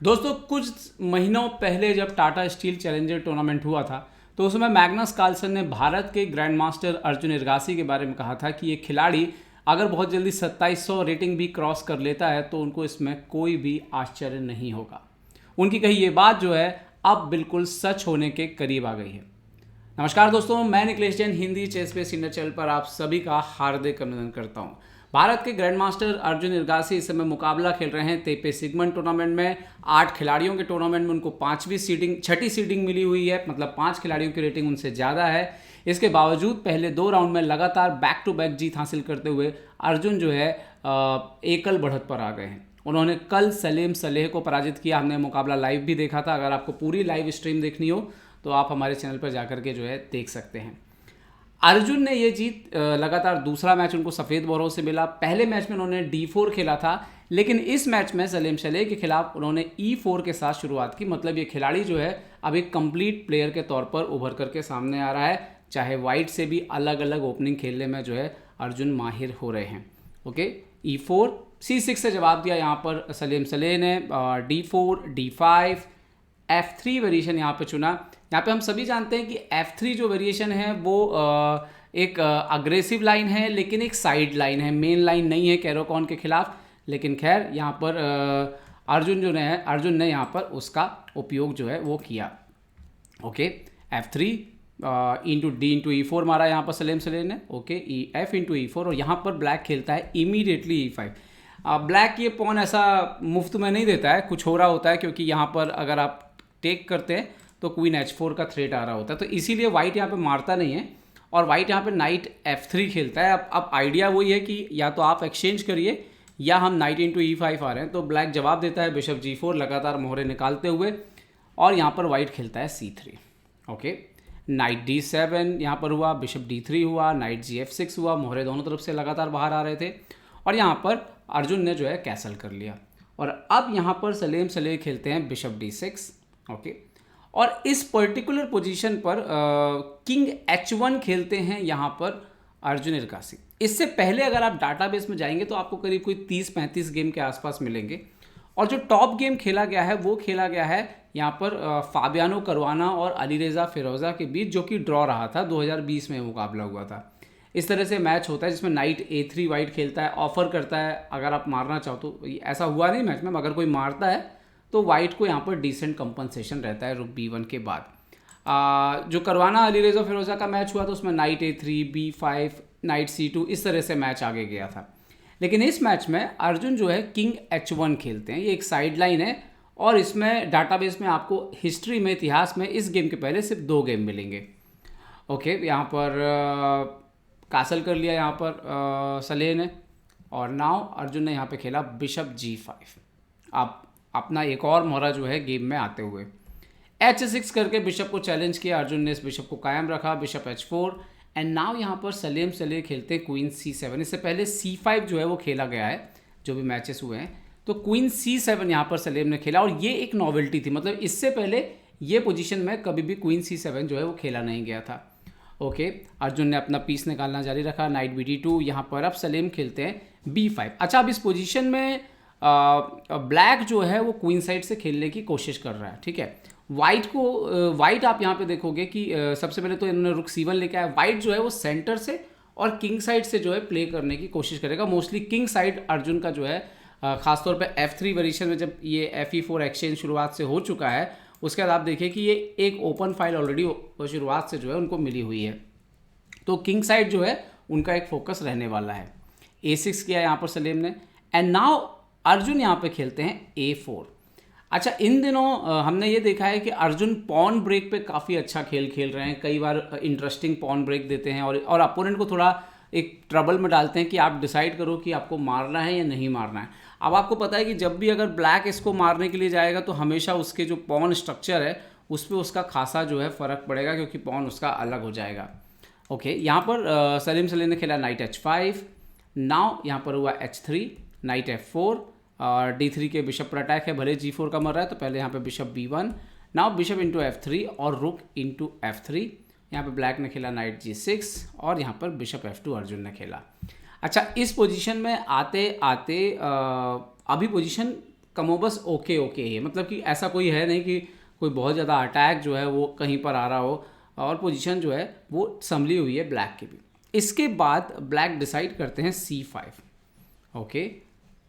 दोस्तों कुछ महीनों पहले जब टाटा स्टील चैलेंजर टूर्नामेंट हुआ था तो उसमें मैग्नस कार्लसन ने भारत के ग्रैंड मास्टर अर्जुन इरगासी के बारे में कहा था कि ये खिलाड़ी अगर बहुत जल्दी 2700 रेटिंग भी क्रॉस कर लेता है तो उनको इसमें कोई भी आश्चर्य नहीं होगा। उनकी कही ये बात जो है अब बिल्कुल सच होने के करीब आ गई है। नमस्कार दोस्तों, मैं निखिलेश जैन हिंदी चेस पे इंडिया चैनल पर आप सभी का हार्दिक अभिनंदन करता हूं। भारत के ग्रैंड मास्टर अर्जुन इरगासी इस समय मुकाबला खेल रहे हैं तेपे सिगमंड टूर्नामेंट में। 8 खिलाड़ियों के टूर्नामेंट में उनको छठी सीडिंग मिली हुई है, मतलब 5 खिलाड़ियों की रेटिंग उनसे ज़्यादा है। इसके बावजूद पहले 2 राउंड में लगातार बैक टू बैक जीत हासिल करते हुए अर्जुन जो है एकल बढ़त पर आ गए हैं। उन्होंने कल सलीम सलेह को पराजित किया। हमने मुकाबला लाइव भी देखा था। अगर आपको पूरी लाइव स्ट्रीम देखनी हो तो आप हमारे चैनल पर जाकर के जो है देख सकते हैं। अर्जुन ने ये जीत लगातार दूसरा मैच उनको सफ़ेद बोरों से मिला। पहले मैच में उन्होंने D4 खेला था, लेकिन इस मैच में सलीम सलेह के खिलाफ उन्होंने E4 के साथ शुरुआत की। मतलब ये खिलाड़ी जो है अब एक कंप्लीट प्लेयर के तौर पर उभर करके सामने आ रहा है। चाहे वाइट से भी अलग अलग ओपनिंग खेलने में जो है अर्जुन माहिर हो रहे हैं। ओके, E4 C6 से जवाब दिया यहाँ पर सलीम सलेह ने। D4 D5 F3 वेरिएशन यहाँ पे चुना। यहाँ पे हम सभी जानते हैं कि F3 जो वेरिएशन है वो एक अग्रेसिव लाइन है, लेकिन एक साइड लाइन है, मेन लाइन नहीं है कैरोकॉन के खिलाफ। लेकिन खैर यहाँ पर अर्जुन ने यहाँ पर उसका उपयोग जो है वो किया। Okay, F3 into D into E4 मारा यहाँ पर सलीम सलेह ने। ओके, F इंटू E4 और यहाँ पर ब्लैक खेलता है इमीडिएटली E5। ब्लैक ये पॉन ऐसा मुफ्त में नहीं देता है, कुछ हो रहा होता है, क्योंकि यहाँ पर अगर आप टेक करते हैं तो क्वीन H4 का थ्रेट आ रहा होता है, तो इसीलिए वाइट यहाँ पे मारता नहीं है और वाइट यहाँ पे नाइट F3 खेलता है। अब आइडिया वही है कि या तो आप एक्सचेंज करिए या हम नाइट इंटू E5 आ रहे हैं। तो ब्लैक जवाब देता है बिशप G4 लगातार मोहरे निकालते हुए, और यहाँ पर वाइट खेलता है C3। ओके, नाइट D7 यहाँ पर हुआ, बिशप D3 हुआ, नाइट GF6 हुआ, मोहरे दोनों तरफ से लगातार बाहर आ रहे थे और यहाँ पर अर्जुन ने जो है कैसल कर लिया। और अब यहाँ पर सलीम सलेह खेलते हैं बिशप D6। ओके, और इस पर्टिकुलर पोजीशन पर किंग H1 खेलते हैं यहाँ पर अर्जुन इरगासी। इससे पहले अगर आप डाटाबेस में जाएंगे तो आपको करीब कोई 30-35 गेम के आसपास मिलेंगे, और जो टॉप गेम खेला गया है वो खेला गया है यहाँ पर फाबियानो करुआना और अलीरेजा फिरोजा के बीच, जो कि ड्रॉ रहा था। 2020 में मुकाबला हुआ था। इस तरह से मैच होता है जिसमें नाइट A3 वाइट खेलता है, ऑफर करता है अगर आप मारना चाहो तो। ऐसा हुआ नहीं मैच में, अगर कोई मारता है तो वाइट को यहाँ पर डिसेंट कंपनसेशन रहता है रुक B1 के बाद। जो करवाना अलीरेजा फिरोजा का मैच हुआ तो उसमें night A3 B5 night C2 इस तरह से मैच आगे गया था। लेकिन इस मैच में अर्जुन जो है किंग H1 खेलते हैं। ये एक साइड लाइन है और इसमें डाटाबेस में आपको हिस्ट्री में, इतिहास में इस गेम के पहले सिर्फ 2 गेम मिलेंगे। ओके, यहाँ पर कासल कर लिया यहाँ पर सलेह ने, और नाउ अर्जुन ने यहाँ पे खेला बिशप G5। अब अपना एक और मोहरा जो है गेम में आते हुए H6 करके बिशप को चैलेंज किया। अर्जुन ने इस बिशप को कायम रखा, बिशप H4 एंड नाउ यहाँ पर सलीम सलेह खेलते हैं क्वीन C7। इससे पहले C5 जो है वो खेला गया है, जो भी मैचेस हुए हैं। तो क्वीन C7 यहाँ पर सलीम ने खेला और ये एक नॉवेल्टी थी, मतलब इससे पहले ये पोजीशन में कभी भी क्वीन C7 जो है वो खेला नहीं गया था। ओके, अर्जुन ने अपना पीस निकालना जारी रखा, नाइट BD2। यहाँ पर अब सलीम खेलते हैं B5। अच्छा, अब इस पोजीशन में ब्लैक जो है वो क्वीन साइड से खेलने की कोशिश कर रहा है। ठीक है, वाइट आप यहाँ पे देखोगे कि सबसे पहले तो इन्होंने रुक C1 लेके आया। वाइट जो है वो सेंटर से और किंग साइड से जो है प्ले करने की कोशिश करेगा। मोस्टली किंग साइड अर्जुन का जो है खासतौर पे F3 वेरिएशन में जब ये FE4 एक्सचेंज शुरुआत से हो चुका है, उसके बाद आप देखिए कि ये एक ओपन फाइल ऑलरेडी शुरुआत से जो है उनको मिली हुई है। तो किंग साइड जो है उनका एक फोकस रहने वाला है। A6 किया यहाँ पर सलीम ने एंड नाउ अर्जुन यहाँ पे खेलते हैं A4। अच्छा, इन दिनों हमने ये देखा है कि अर्जुन पॉन ब्रेक पे काफ़ी अच्छा खेल रहे हैं। कई बार इंटरेस्टिंग पॉन ब्रेक देते हैं और अपोनेंट को थोड़ा एक ट्रबल में डालते हैं कि आप डिसाइड करो कि आपको मारना है या नहीं मारना है। अब आपको पता है कि जब भी अगर ब्लैक इसको मारने के लिए जाएगा तो हमेशा उसके जो पॉन स्ट्रक्चर है उस पर उसका खासा जो है फ़र्क पड़ेगा, क्योंकि पॉन उसका अलग हो जाएगा। ओके, यहाँ पर सलीम सलेह ने खेला नाइट H5। नाउ यहाँ पर हुआ H3, नाइट F4 और D3 के बिशप पर अटैक है। भले G4 का मर रहा है तो पहले यहाँ पे bishop B1, now bishop into F3 और रुक इंटू F3। यहाँ पे ब्लैक ने खेला नाइट G6 और यहाँ पर बिशप F2 अर्जुन ने खेला। अच्छा, इस पोजीशन में आते आते अभी पोजीशन कमोबस ओके ओके है, मतलब कि ऐसा कोई है नहीं कि कोई बहुत ज़्यादा अटैक जो है वो कहीं पर आ रहा हो, और पोजीशन जो है वो संभली हुई है ब्लैक की भी। इसके बाद ब्लैक डिसाइड करते हैं C5। ओके,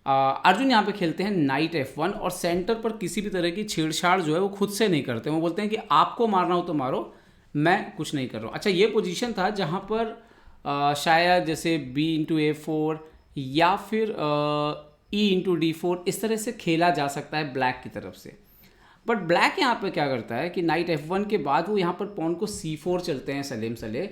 अर्जुन यहाँ पे खेलते हैं नाइट F1 और सेंटर पर किसी भी तरह की छेड़छाड़ जो है वो खुद से नहीं करते। वो बोलते हैं कि आपको मारना हो तो मारो, मैं कुछ नहीं कर रहा हूँ। अच्छा, ये पोजीशन था जहाँ पर शायद जैसे B/A4 या फिर E/D4 इस तरह से खेला जा सकता है ब्लैक की तरफ से। बट ब्लैक यहाँ पे क्या करता है कि नाइट F1 के बाद वो यहाँ पर पॉन को C4 चलते हैं सलेम सले,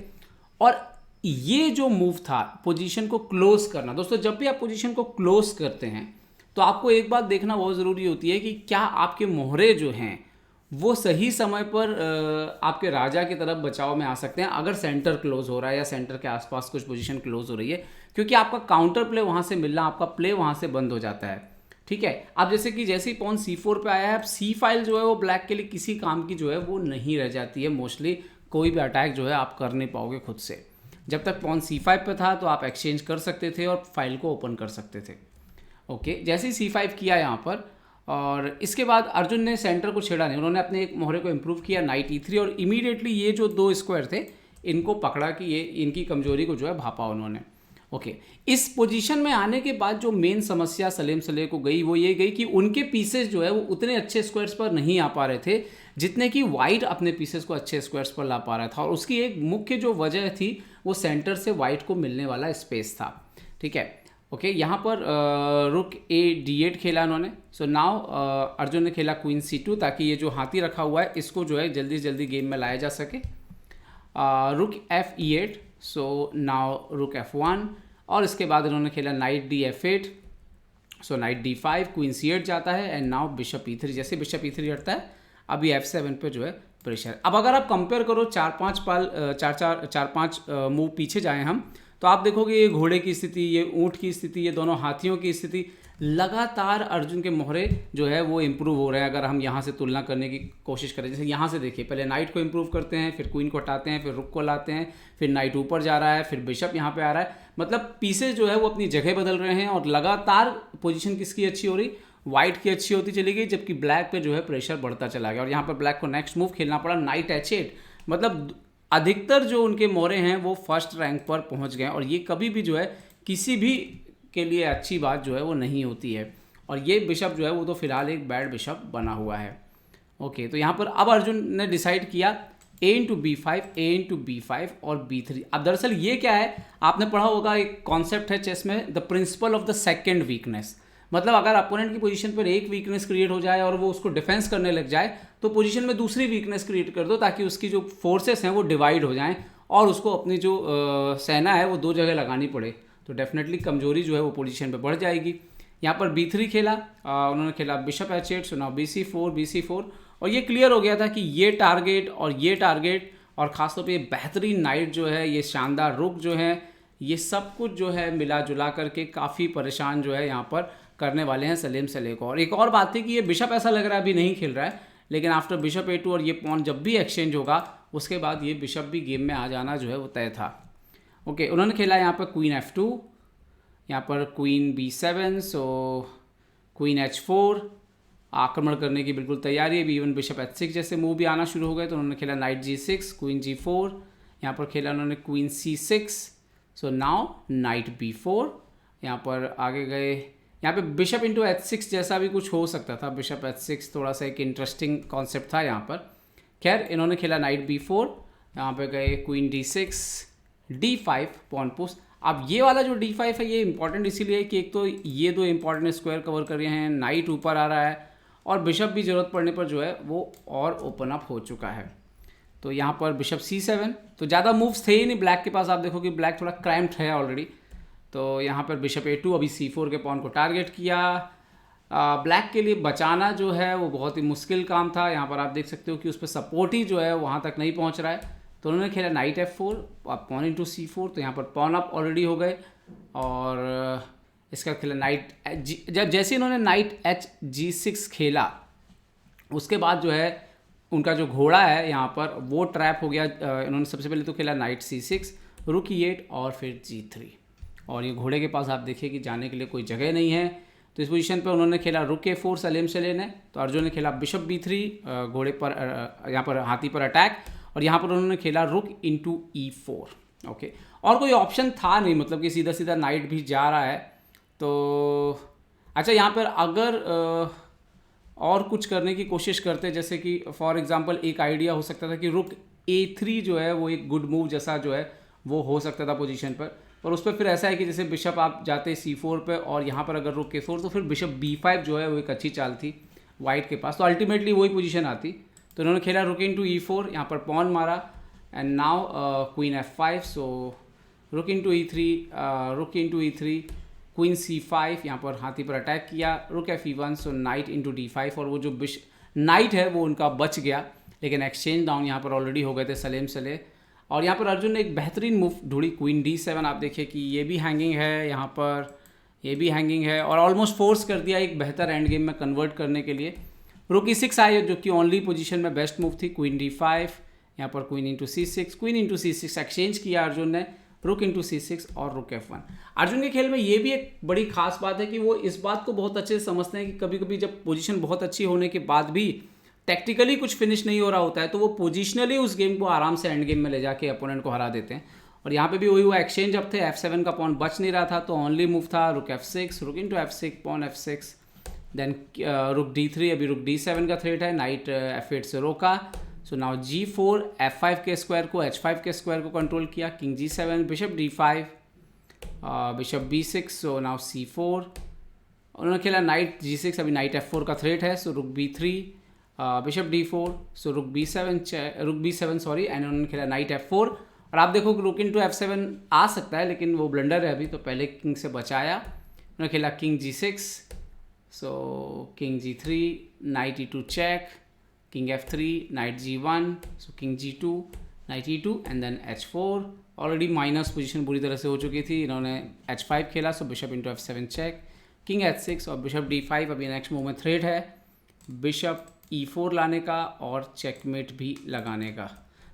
और ये जो मूव था पोजीशन को क्लोज करना। दोस्तों, जब भी आप पोजीशन को क्लोज करते हैं तो आपको एक बात देखना बहुत ज़रूरी होती है कि क्या आपके मोहरे जो हैं वो सही समय पर आपके राजा की तरफ बचाव में आ सकते हैं अगर सेंटर क्लोज हो रहा है या सेंटर के आसपास कुछ पोजीशन क्लोज हो रही है, क्योंकि आपका काउंटर प्ले वहाँ से मिलना, आपका प्ले वहाँ से बंद हो जाता है। ठीक है, अब जैसे ही पॉन C4 पे आया है, अब C5 जो है वो ब्लैक के लिए किसी काम की जो है वो नहीं रह जाती है। मोस्टली कोई भी अटैक जो है आप कर नहीं पाओगे खुद से। जब तक पॉन C5 पे था तो आप एक्सचेंज कर सकते थे और फाइल को ओपन कर सकते थे। ओके, जैसे ही C5 किया यहाँ पर, और इसके बाद अर्जुन ने सेंटर को छेड़ा नहीं, उन्होंने अपने एक मोहरे को इम्प्रूव किया नाइट E3, और इमीडिएटली ये जो 2 स्क्वायर थे इनको पकड़ा कि ये इनकी कमजोरी को जो है भापा उन्होंने। ओके, इस पोजीशन में आने के बाद जो मेन समस्या सलेम सलेह को गई वो ये गई कि उनके पीसेस जो है वो उतने अच्छे स्क्वायर्स पर नहीं आ पा रहे थे जितने कि वाइट अपने पीसेस को अच्छे स्क्वायर्स पर ला पा रहा था, और उसकी एक मुख्य जो वजह थी वो सेंटर से वाइट को मिलने वाला स्पेस था। ठीक है, ओके, यहाँ पर रुक A/D8 खेला उन्होंने। सो नाउ अर्जुन ने खेला क्वीन C2 ताकि ये जो हाथी रखा हुआ है इसको जो है जल्दी से जल्दी गेम में लाया जा सके। रुक F/E8, सो नाउ रुक F1, और इसके बाद इन्होंने खेला नाइट D/F8, सो नाइट D5, क्वीन C8 जाता है, एंड नाउ बिशप E3। जैसे बिशप E3 हटता है अभी F7 पे जो है प्रेशर। अब अगर आप कंपेयर करो 4-5 मूव पीछे जाएं हम, तो आप देखोगे ये घोड़े की स्थिति, ये ऊँट की स्थिति, ये दोनों हाथियों की स्थिति, लगातार अर्जुन के मोहरे जो है वो इम्प्रूव हो रहे हैं। अगर हम यहाँ से तुलना करने की कोशिश करें, जैसे यहाँ से देखिए, पहले नाइट को इम्प्रूव करते हैं, फिर क्वीन को हटाते हैं, फिर रुक को लाते हैं, फिर नाइट ऊपर जा रहा है, फिर बिशप यहाँ पे आ रहा है। मतलब पीसेस जो है वो अपनी जगह बदल रहे हैं, और लगातार पोजीशन किसकी अच्छी हो रही, वाइट की अच्छी होती चली गई, जबकि ब्लैक पे जो है प्रेशर बढ़ता चला गया। और यहाँ पर ब्लैक को नेक्स्ट मूव खेलना पड़ा नाइट H8। मतलब अधिकतर जो उनके मोहरे हैं वो फर्स्ट रैंक पर पहुँच गए, और ये कभी भी जो है किसी भी के लिए अच्छी बात जो है वो नहीं होती है। और ये बिशप जो है वो तो फिलहाल एक बैड बिशप बना हुआ है। ओके, तो यहाँ पर अब अर्जुन ने डिसाइड किया A/B5, A/B5 और B3। अब दरअसल ये क्या है, आपने पढ़ा होगा, एक कॉन्सेप्ट है चेस में, the principle of the second weakness. मतलब अगर अपोनेंट की पोजीशन पर एक वीकनेस क्रिएट हो जाए और वो उसको डिफेंस करने लग जाए, तो पोजीशन में दूसरी वीकनेस क्रिएट कर दो ताकि उसकी जो फोर्सेस हैं वो डिवाइड हो जाएं और उसको अपनी जो सेना है वो 2 जगह लगानी पड़े, तो डेफिनेटली कमजोरी जो है वो पोजीशन पे बढ़ जाएगी। यहाँ पर B3 खेला, उन्होंने खेला bishop H8, so now BC4, और ये क्लियर हो गया था कि ये टारगेट और ख़ासतौर पे बेहतरीन नाइट जो है, ये शानदार रुक जो है, ये सब कुछ जो है मिला जुला करके काफ़ी परेशान जो है यहाँ पर करने वाले हैं सलीम सलेह को। और एक और बात थी कि ये बिशप ऐसा लग रहा है अभी नहीं खेल रहा है, लेकिन आफ्टर बिशप A2 और ये पॉन जब भी एक्सचेंज होगा उसके बाद ये बिशप भी गेम में आ जाना जो है वो तय था। ओके, उन्होंने खेला यहाँ पर क्वीन F2, यहाँ पर क्वीन B7, सो क्वीन H4, आक्रमण करने की बिल्कुल तैयारी है। इवन बिशप H6 जैसे मूव भी आना शुरू हो गए, तो उन्होंने खेला नाइट G6, क्वीन G4, यहाँ पर खेला उन्होंने queen C6, so now night B4, यहाँ पर आगे गए। यहाँ पे बिशप इंटू H6 जैसा भी कुछ हो सकता था, बिशप H6 थोड़ा सा एक इंटरेस्टिंग कॉन्सेप्ट था यहाँ पर। खैर, इन्होंने खेला नाइट B4, यहाँ पे गए queen D6, D5, pawn push. अब ये वाला जो D5 है ये इंपॉर्टेंट इसीलिए है कि एक तो ये 2 इंपॉर्टेंट स्क्वायर कवर कर रहे हैं, नाइट ऊपर आ रहा है, और बिशप भी ज़रूरत पड़ने पर जो है वो और ओपन अप हो चुका है। तो यहाँ पर बिशप C7, तो ज़्यादा मूव्स थे ही नहीं ब्लैक के पास। आप देखो कि ब्लैक थोड़ा क्रैम्प्ड है ऑलरेडी। तो यहाँ पर बिशप A2, अभी C4 के पॉन को टारगेट किया। ब्लैक के लिए बचाना जो है वो बहुत ही मुश्किल काम था। यहाँ पर आप देख सकते हो कि उस पर सपोर्ट ही जो है वहाँ तक नहीं पहुँच रहा है। तो उन्होंने खेला night F4, pawn into C4, तो यहाँ पर पॉन अप ऑलरेडी हो गए। और इसका खेला नाइट जब जैसे इन्होंने नाइट G6 खेला, उसके बाद जो है उनका जो घोड़ा है यहाँ पर वो ट्रैप हो गया। इन्होंने सबसे पहले तो खेला नाइट C6, रुक E8 और फिर G3। और ये घोड़े के पास आप देखिए कि जाने के लिए कोई जगह नहीं है। तो इस पोजीशन पे उन्होंने खेला रुक A4 सलीम सले ने, तो अर्जुन ने खेला बिशप B3 घोड़े पर यहाँ पर हाथी पर अटैक, और यहाँ पर उन्होंने खेला रुक इंटू E4। ओके, और कोई ऑप्शन था नहीं, मतलब कि सीधा सीधा नाइट भी जा रहा है। तो अच्छा, यहाँ पर अगर और कुछ करने की कोशिश करते, जैसे कि फॉर एग्जांपल एक आइडिया हो सकता था कि रुक A3 जो है वो एक गुड मूव जैसा जो है वो हो सकता था पोजीशन पर उस पर फिर ऐसा है कि जैसे बिशप आप जाते C4 पे और यहाँ पर अगर रुक A4 तो फिर बिशप B5 जो है वो एक अच्छी चाल थी वाइट के पास, तो अल्टीमेटली वही पोजीशन आती। तो उन्होंने खेला रुक इंटू E4, यहाँ पर पॉन मारा, एंड नाउ क्वीन F5, सो रुक इंटू E3, क्वीन C5, यहाँ पर हाथी पर अटैक किया, रुक Fe1, सो नाइट इंटू D5, और वो जो नाइट है वो उनका बच गया, लेकिन एक्सचेंज डाउन यहाँ पर ऑलरेडी हो गए थे सलेम सले। और यहाँ पर अर्जुन ने एक बेहतरीन मूव ढूंढी, क्वीन D7। आप देखिए कि ये भी हैंगिंग है, यहाँ पर ये भी हैंगिंग है, और ऑलमोस्ट फोर्स कर दिया एक बेहतर एंड गेम में कन्वर्ट करने के लिए। रुक E6 आई, जो कि ओनली पोजीशन में बेस्ट मूव थी, क्वीन D5, यहाँ पर queen into C6, queen into C6 exchange किया अर्जुन ने, रुक इंटू C6 और रुक F1। अर्जुन के खेल में ये भी एक बड़ी खास बात है कि वो इस बात को बहुत अच्छे से समझते हैं कि कभी कभी जब पोजीशन बहुत अच्छी होने के बाद भी टैक्टिकली कुछ फिनिश नहीं हो रहा होता है, तो वो पोजिशनली उस गेम को आराम से एंड गेम में ले जाके अपोनेंट को हरा देते हैं। और यहाँ पे भी वही हुआ, एक्सचेंज अब थे, F7 का पॉन बच नहीं रहा था, तो ओनली मूव था रुक F6, रुक into F6, pawn F6, then रुक D3, अभी रुक D7 का थ्रेट है, नाइट F8 से रोका, सो नाउ G4, F5 के स्क्वायर को H5 के स्क्वायर को कंट्रोल किया, king G7, bishop D5, bishop B6, so now C4, उन्होंने खेला नाइट G6, अभी नाइट F4 का थ्रेट है, सो रुक B3, बिशप D4, सो रुक B7 सॉरी, एंड उन्होंने खेला नाइट F4। और आप देखो कि रुक इंटू F7 आ सकता है, लेकिन वो ब्लंडर है अभी, तो पहले किंग से बचाया। उन्होंने खेला king G6, so king G3, knight E2 check, king F3, knight G1, so king G2, knight E2, and then H4। Already minus position बुरी तरह से हो चुकी थी, इन्होंने H5 खेला, so bishop into F7 check, king H6 और bishop D5। अभी नेक्स्ट मूव में थ्रेट है बिशप E4 लाने का और चेकमेट भी लगाने का।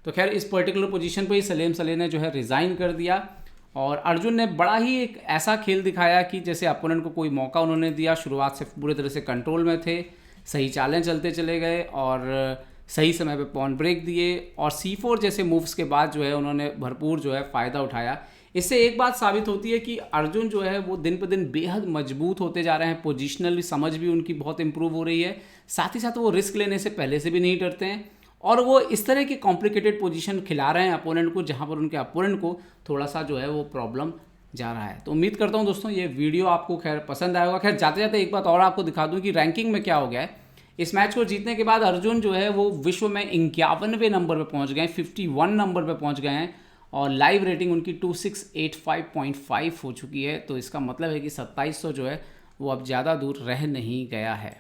तो खैर इस पर्टिकुलर पोजीशन पे ही सलेम सले ने जो है रिज़ाइन कर दिया, और अर्जुन ने बड़ा ही एक ऐसा खेल दिखाया कि जैसे अपोनेंट को कोई मौका उन्होंने दिया, शुरुआत से पूरी तरह से कंट्रोल में थे, सही चालें चलते चले गए और सही समय पे पॉन ब्रेक दिए, और C4 जैसे मूव्स के बाद जो है उन्होंने भरपूर जो है फ़ायदा उठाया। इससे एक बात साबित होती है कि अर्जुन जो है वो दिन पर दिन बेहद मजबूत होते जा रहे हैं, पोजिशनली समझ भी उनकी बहुत इंप्रूव हो रही है, साथ ही साथ वो रिस्क लेने से पहले से भी नहीं डरते हैं, और वो इस तरह की कॉम्प्लिकेटेड पोजीशन खिला रहे हैं अपोनेंट को, जहां पर उनके अपोनेंट को थोड़ा सा जो है वो प्रॉब्लम जा रहा है। तो उम्मीद करता हूं दोस्तों ये वीडियो आपको खैर पसंद आएगा। खैर जाते जाते एक बात और आपको दिखा दूँ कि रैंकिंग में क्या हो गया है। इस मैच को जीतने के बाद अर्जुन जो है वो विश्व में 51वें नंबर पर पहुँच गए, 51 नंबर पर पहुँच गए हैं, और लाइव रेटिंग उनकी 2685.5 हो चुकी है। तो इसका मतलब है कि 2700 जो है वो अब ज़्यादा दूर रह नहीं गया है।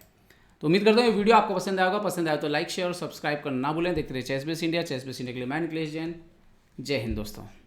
तो उम्मीद करता हूँ ये वीडियो आपको पसंद आएगा। पसंद आया तो लाइक शेयर और सब्सक्राइब करना ना भूलें। देखते रहिए chess base India. Chess base India के लिए मैं निखिलेश जैन। जय हिंद दोस्तों।